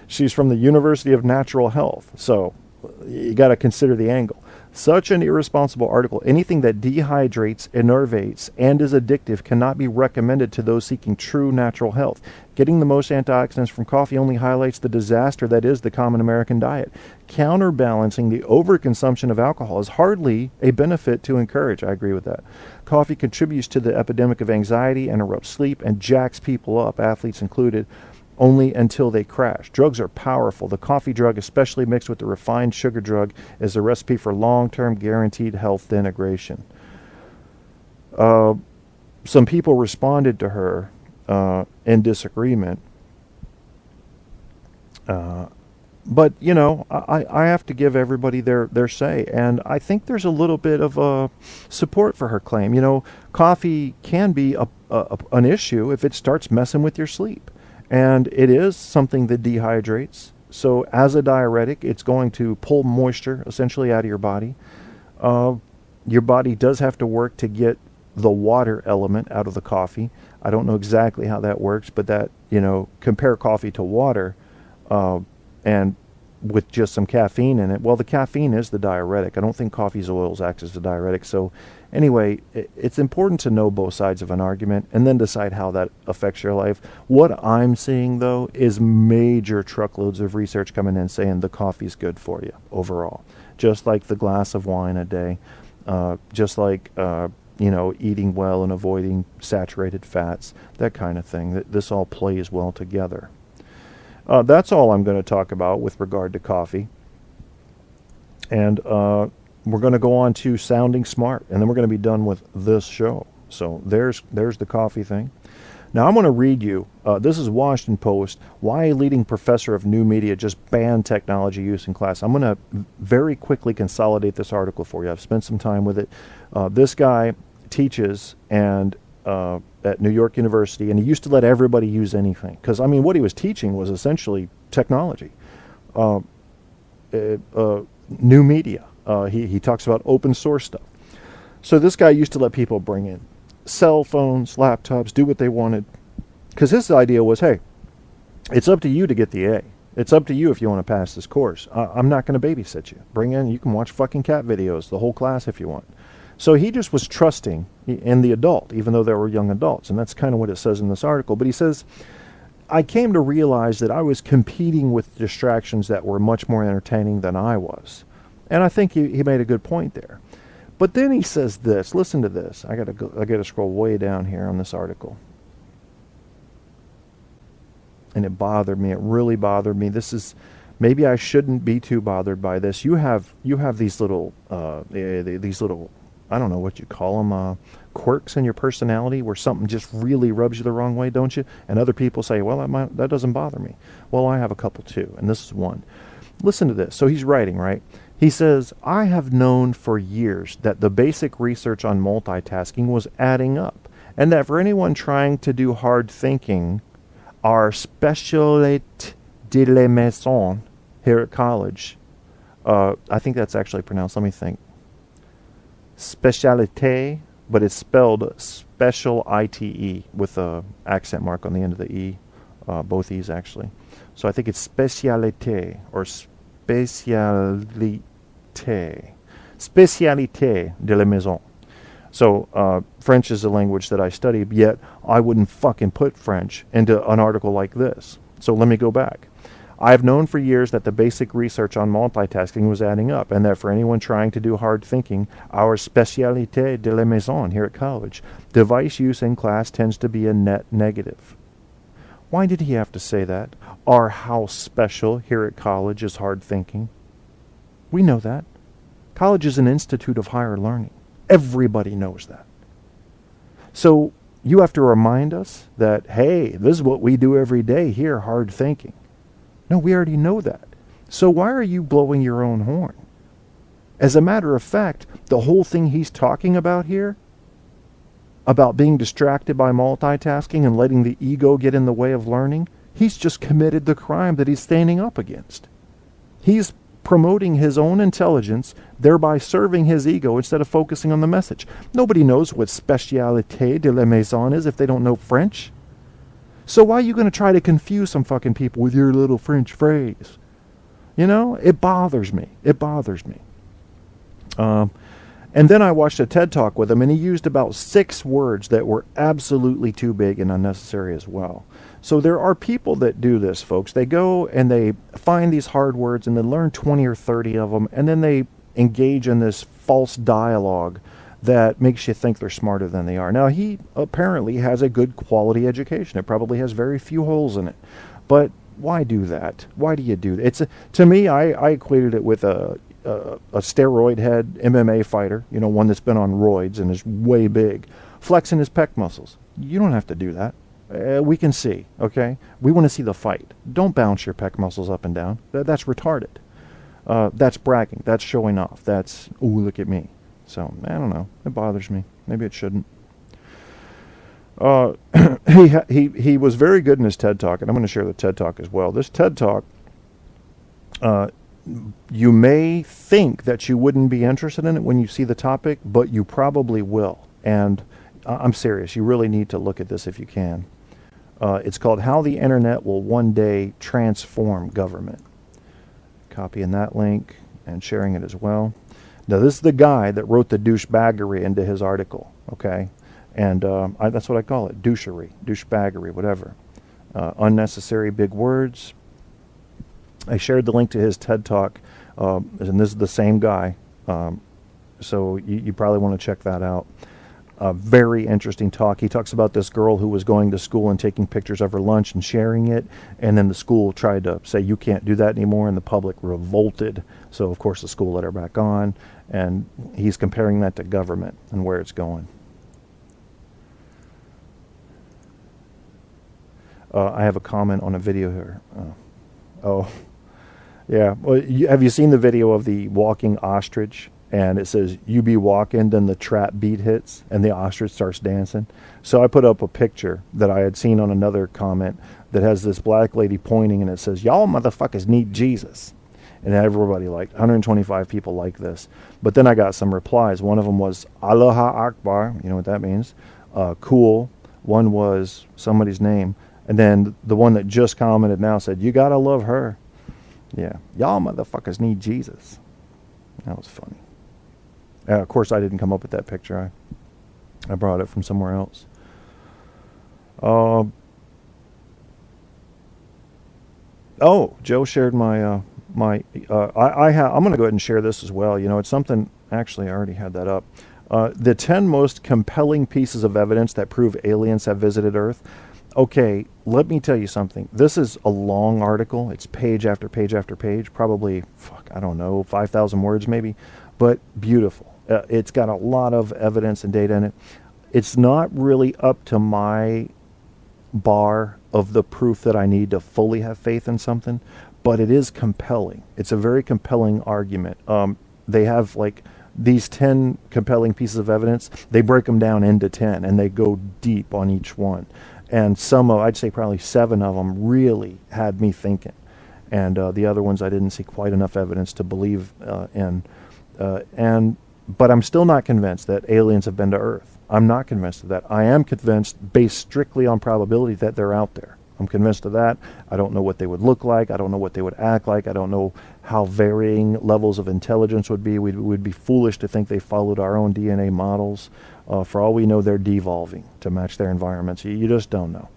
she's from the University of Natural Health, so you got to consider the angle. Such an irresponsible article. Anything that dehydrates, enervates, and is addictive cannot be recommended to those seeking true natural health. Getting the most antioxidants from coffee only highlights the disaster that is the common American diet. Counterbalancing the overconsumption of alcohol is hardly a benefit to encourage. I agree with that. Coffee contributes to the epidemic of anxiety, interrupts sleep, and jacks people up, athletes included, only until they crash. Drugs are powerful. The coffee drug, especially mixed with the refined sugar drug, is a recipe for long-term guaranteed health denigration. Some people responded to her in disagreement. But, you know, I have to give everybody their say. And I think there's a little bit of support for her claim. You know, coffee can be an issue if it starts messing with your sleep. And it is something that dehydrates. So as a diuretic, it's going to pull moisture essentially out of your body. Your body does have to work to get the water element out of the coffee. I don't know exactly how that works, but that, you know, compare coffee to water and with just some caffeine in it. Well, the caffeine is the diuretic. I don't think coffee's oils act as a diuretic. So anyway, it's important to know both sides of an argument and then decide how that affects your life. What I'm seeing, though, is major truckloads of research coming in saying the coffee's good for you overall. Just like the glass of wine a day. Just like, you know, eating well and avoiding saturated fats. That kind of thing. This all plays well together. That's all I'm going to talk about with regard to coffee. And we're going to go on to sounding smart, and then we're going to be done with this show. So there's the coffee thing. Now I'm going to read you, this is Washington Post, why a leading professor of new media just banned technology use in class. I'm going to very quickly consolidate this article for you. I've spent some time with it. This guy teaches and at New York University, and he used to let everybody use anything. Because, I mean, what he was teaching was essentially technology. New media. He talks about open source stuff. So this guy used to let people bring in cell phones, laptops, do what they wanted. Because his idea was, hey, it's up to you to get the A. It's up to you if you want to pass this course. I'm not going to babysit you. Bring in, you can watch fucking cat videos, the whole class if you want. So he just was trusting in the adult, even though there were young adults. And that's kind of what it says in this article. But he says, I came to realize that I was competing with distractions that were much more entertaining than I was. And I think he made a good point there. But then he says this. Listen to this. I gotta scroll way down here on this article. And it bothered me. It really bothered me. This is, maybe I shouldn't be too bothered by this. You have these little I don't know what you call them, quirks in your personality where something just really rubs you the wrong way, don't you? And other people say, well, that doesn't bother me. Well, I have a couple too, and this is one. Listen to this. So he's writing, right? He says, I have known for years that the basic research on multitasking was adding up, and that for anyone trying to do hard thinking, our spécialité de la maison here at college, I think that's actually pronounced, let me think, spécialité, but it's spelled special ITE with a accent mark on the end of the E, both E's actually. So I think it's spécialité or spécialité de la maison. So French is a language that I study, yet I wouldn't fucking put French into an article like this. So let me go back. I've known for years that the basic research on multitasking was adding up, and that for anyone trying to do hard thinking, our spécialité de la maison here at college, device use in class tends to be a net negative. Why did he have to say that? Our house special here at college is hard thinking. We know that. College is an institute of higher learning. Everybody knows that. So you have to remind us that, hey, this is what we do every day here, hard thinking. No, we already know that. So why are you blowing your own horn? As a matter of fact, the whole thing he's talking about here, about being distracted by multitasking and letting the ego get in the way of learning, he's just committed the crime that he's standing up against. He's promoting his own intelligence, thereby serving his ego instead of focusing on the message. Nobody knows what spécialité de la maison is if they don't know French. So why are you going to try to confuse some fucking people with your little French phrase? You know, it bothers me. It bothers me. And then I watched a TED Talk with him, and he used about 6 words that were absolutely too big and unnecessary as well. So there are people that do this, folks. They go and they find these hard words and then learn 20 or 30 of them, and then they engage in this false dialogue that makes you think they're smarter than they are. Now, he apparently has a good quality education. It probably has very few holes in it. But why do that? Why do you do that? To me, I equated it with a steroid head MMA fighter, you know, one that's been on roids and is way big, flexing his pec muscles. You don't have to do that. We can see, okay? We want to see the fight. Don't bounce your pec muscles up and down. That's retarded. That's bragging. That's showing off. That's, ooh, look at me. So, I don't know. It bothers me. Maybe it shouldn't. He was very good in his TED Talk, and I'm going to share the TED Talk as well. This TED Talk, you may think that you wouldn't be interested in it when you see the topic, but you probably will. And I'm serious. You really need to look at this if you can. It's called How the Internet Will One Day Transform Government. Copying that link and sharing it as well. Now, this is the guy that wrote the douchebaggery into his article, okay? And that's what I call it, douchery, douchebaggery, whatever. Unnecessary big words. I shared the link to his TED Talk, and this is the same guy, so you probably want to check that out. Very interesting talk. He talks about this girl who was going to school and taking pictures of her lunch and sharing it, and then the school tried to say, you can't do that anymore, and the public revolted. So, of course, the school let her back on, and he's comparing that to government and where it's going. I have a comment on a video here. Yeah. Well, have you seen the video of the walking ostrich? And it says, you be walking, then the trap beat hits, and the ostrich starts dancing. So I put up a picture that I had seen on another comment that has this black lady pointing, and it says, y'all motherfuckers need Jesus. And everybody liked, 125 people like this. But then I got some replies. One of them was, Aloha Akbar, you know what that means, cool. One was somebody's name. And then the one that just commented now said, you gotta love her. Yeah, y'all motherfuckers need Jesus. That was funny. Of course, I didn't come up with that picture. I brought it from somewhere else. Oh, Joe shared my I'm going to go ahead and share this as well. You know, it's something. Actually, I already had that up. The 10 most compelling pieces of evidence that prove aliens have visited Earth. Okay, let me tell you something. This is a long article. It's page after page after page. Probably, I don't know, 5,000 words maybe, but beautiful. It's got a lot of evidence and data in it. It's not really up to my bar of the proof that I need to fully have faith in something, but it is compelling. It's a very compelling argument. They have like these 10 compelling pieces of evidence. They break them down into 10, and they go deep on each one. And I'd say probably 7 of them really had me thinking. And the other ones I didn't see quite enough evidence to believe in. But I'm still not convinced that aliens have been to Earth. I'm not convinced of that. I am convinced, based strictly on probability, that they're out there. I'm convinced of that. I don't know what they would look like. I don't know what they would act like. I don't know how varying levels of intelligence would be. We'd be foolish to think they followed our own DNA models. For all we know, they're devolving to match their environments. You just don't know.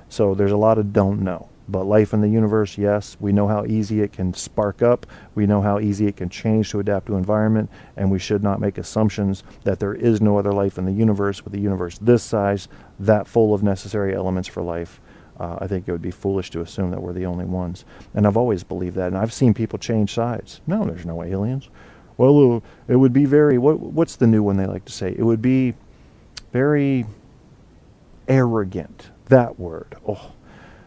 So there's a lot of don't know. But life in the universe, yes, we know how easy it can spark up. We know how easy it can change to adapt to environment, and we should not make assumptions that there is no other life in the universe with a universe this size, that full of necessary elements for life. I think it would be foolish to assume that we're the only ones. And I've always believed that, and I've seen people change sides. No, there's no aliens. Well, it would be very, what's the new one they like to say? It would be very arrogant, that word. Oh.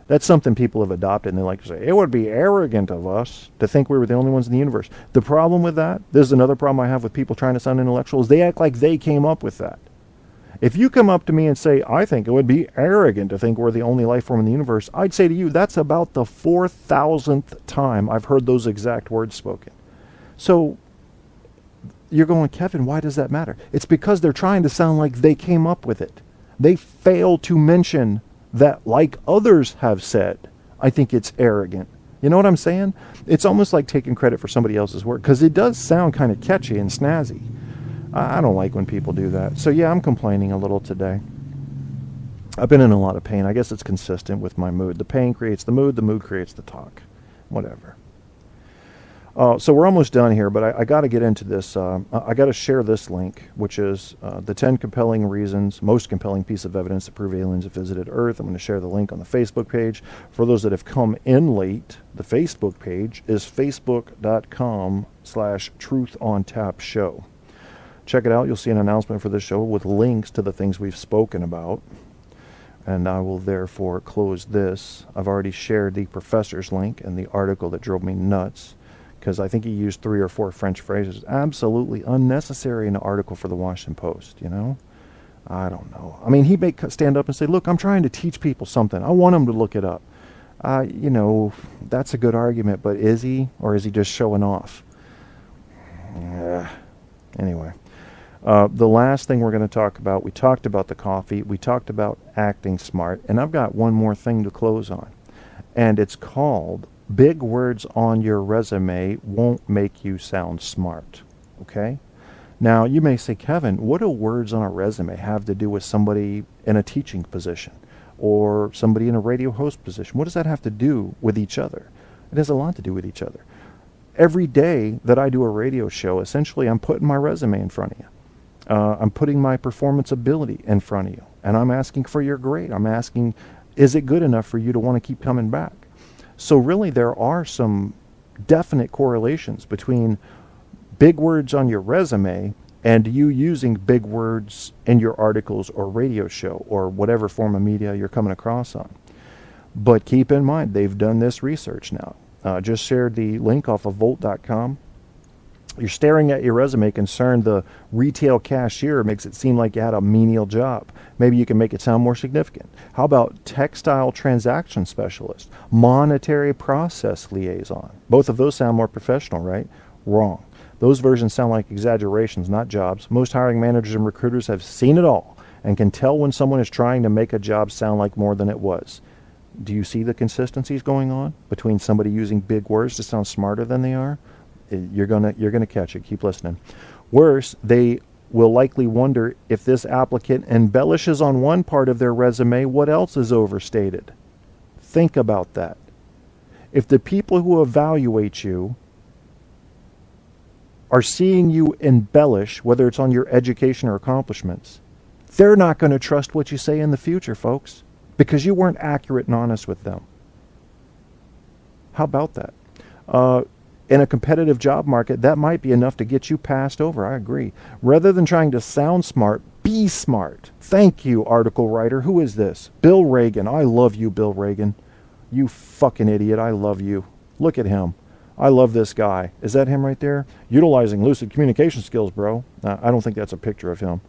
That's something people have adopted, and they like to say, it would be arrogant of us to think we were the only ones in the universe. The problem with that, this is another problem I have with people trying to sound intellectual, is they act like they came up with that. If you come up to me and say, I think it would be arrogant to think we're the only life form in the universe, I'd say to you, that's about the 4,000th time I've heard those exact words spoken. So you're going, Kevin, why does that matter? It's because they're trying to sound like they came up with it. They fail to mention that, like others have said, I think it's arrogant. You know what I'm saying? It's almost like taking credit for somebody else's work, because it does sound kind of catchy and snazzy. I don't like when people do that. So yeah, I'm complaining a little today. I've been in a lot of pain. I guess it's consistent with my mood. The pain creates the mood creates the talk. Whatever. So we're almost done here, but I got to get into this. I got to share this link, which is the 10 compelling reasons, most compelling piece of evidence to prove aliens have visited Earth. I'm going to share the link on the Facebook page. For those that have come in late, the Facebook page is facebook.com/truthontapshow. Check it out. You'll see an announcement for this show with links to the things we've spoken about. And I will therefore close this. I've already shared the professor's link and the article that drove me nuts, because I think he used 3 or 4 French phrases. Absolutely unnecessary in an article for the Washington Post, you know? I don't know. I mean, he may stand up and say, look, I'm trying to teach people something. I want them to look it up. You know, that's a good argument, but is he? Or is he just showing off? Anyway. The last thing we're going to talk about, we talked about the coffee, we talked about acting smart, and I've got one more thing to close on. And it's called Big Words on Your Resume Won't Make You Sound Smart. Okay? Now, you may say, Kevin, what do words on a resume have to do with somebody in a teaching position or somebody in a radio host position? What does that have to do with each other? It has a lot to do with each other. Every day that I do a radio show, essentially I'm putting my resume in front of you. I'm putting my performance ability in front of you, and I'm asking for your grade. I'm asking, is it good enough for you to want to keep coming back? So really there are some definite correlations between big words on your resume and you using big words in your articles or radio show or whatever form of media you're coming across on. But keep in mind, they've done this research now. Just shared the link off of Volt.com. You're staring at your resume concerned the retail cashier makes it seem like you had a menial job. Maybe you can make it sound more significant. How about textile transaction specialist, monetary process liaison? Both of those sound more professional, right? Wrong. Those versions sound like exaggerations, not jobs. Most hiring managers and recruiters have seen it all and can tell when someone is trying to make a job sound like more than it was. Do you see the consistencies going on between somebody using big words to sound smarter than they are? You're gonna catch it. Keep listening. Worse, they will likely wonder if this applicant embellishes on one part of their resume, what else is overstated? Think about that. If the people who evaluate you are seeing you embellish, whether it's on your education or accomplishments, they're not going to trust what you say in the future, folks, because you weren't accurate and honest with them. How about that? In a competitive job market, that might be enough to get you passed over. I agree. Rather than trying to sound smart, be smart. Thank you, article writer. Who is this? Bill Reagan. I love you, Bill Reagan. You fucking idiot. I love you. Look at him. I love this guy. Is that him right there? Utilizing lucid communication skills, bro. I don't think that's a picture of him.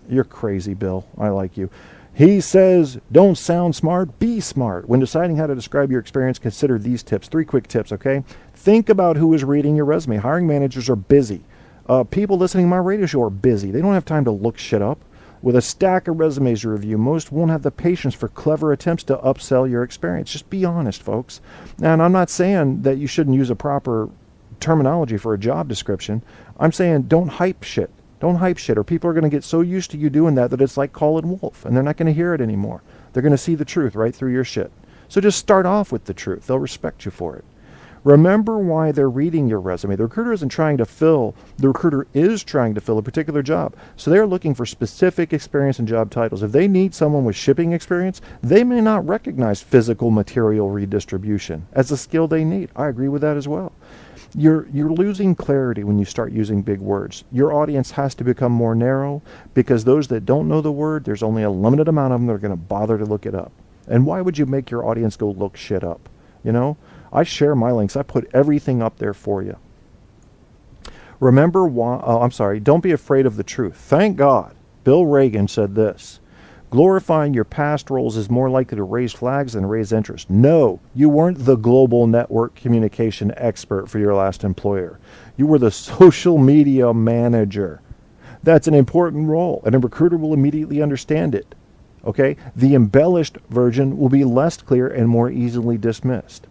You're crazy, Bill. I like you. He says, don't sound smart, be smart. When deciding how to describe your experience, consider these tips. 3 quick tips, okay? Think about who is reading your resume. Hiring managers are busy. People listening to my radio show are busy. They don't have time to look shit up. With a stack of resumes to review, most won't have the patience for clever attempts to upsell your experience. Just be honest, folks. And I'm not saying that you shouldn't use a proper terminology for a job description. I'm saying don't hype shit. Don't hype shit, or people are going to get so used to you doing that it's like calling wolf, and they're not going to hear it anymore. They're going to see the truth right through your shit. So just start off with the truth. They'll respect you for it. Remember why they're reading your resume. The recruiter is trying to fill a particular job. So they're looking for specific experience and job titles. If they need someone with shipping experience, they may not recognize physical material redistribution as a skill they need. I agree with that as well. You're losing clarity when you start using big words. Your audience has to become more narrow because those that don't know the word, there's only a limited amount of them that are going to bother to look it up. And why would you make your audience go look shit up? You know, I share my links. I put everything up there for you. Remember why, don't be afraid of the truth. Thank God, Bill Reagan said this. Glorifying your past roles is more likely to raise flags than raise interest. No, you weren't the global network communication expert for your last employer. You were the social media manager. That's an important role, and a recruiter will immediately understand it. Okay? The embellished version will be less clear and more easily dismissed.